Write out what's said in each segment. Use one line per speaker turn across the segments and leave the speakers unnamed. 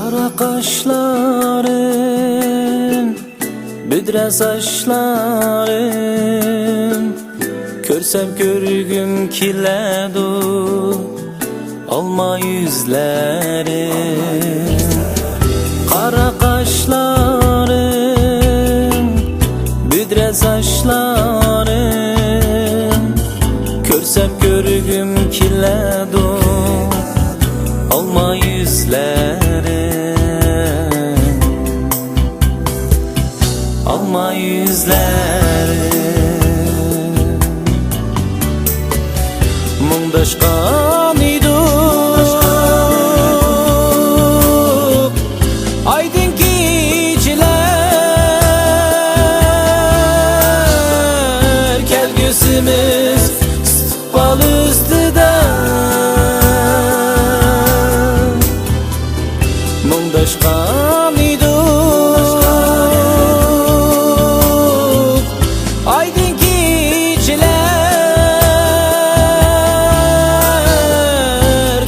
Kara kaşların, büdre saçların, körsem körgüm kiledu alma yüzlerin. Kara kaşların, büdre saçların, körsem körgüm kiledu alma yüzlerin, alma yüzlerin. Mundaşkan iduk aydın geceler, kelgüsümüz bal üstüde. Mundaşkan iduk aydın geceler,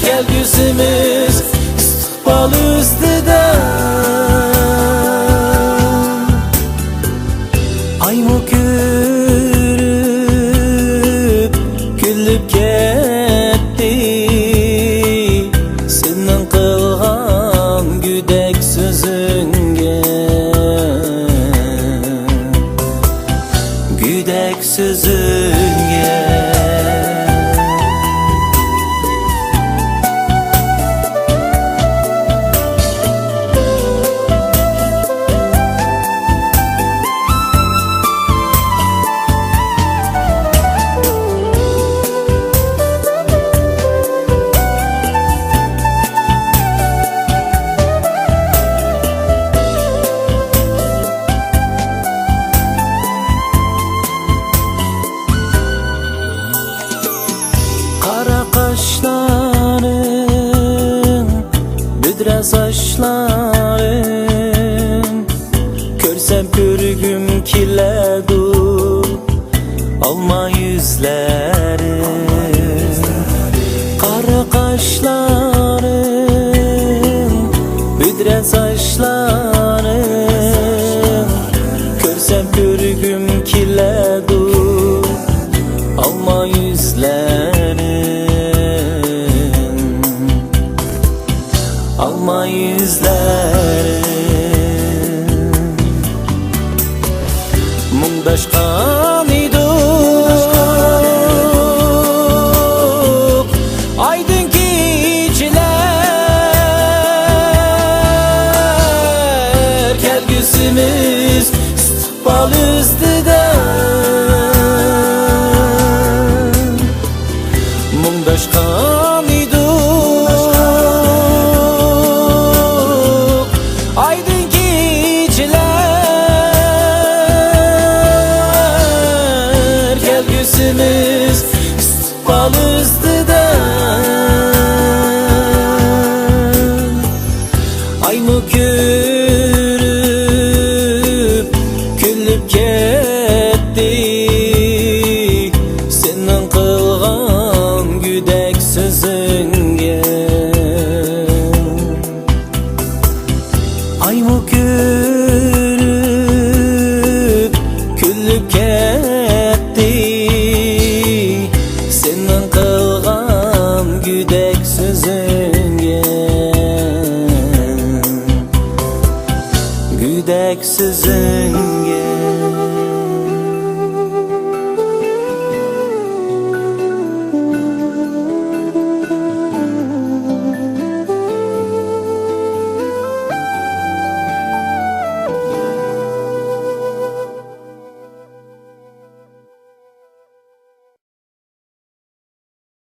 kelgüsümüz bal üstüde. Ay mı görüp gülüp gitti, senin kılgan güdek sözünge, güdek sözünge. Kara kaşların, büdre saçların, körsem körgüm kiledu alma yüzlerin. Kara kaşların, büdre saçların, körsem körgüm kiledu alma yüzlerin, alma yüzlerin. Mundaşkan iduk aydın geceler, kelgüsümüz bal üstüde. Mundaşkan iduk aydın geceler, kelgüsümüz bal üstüde.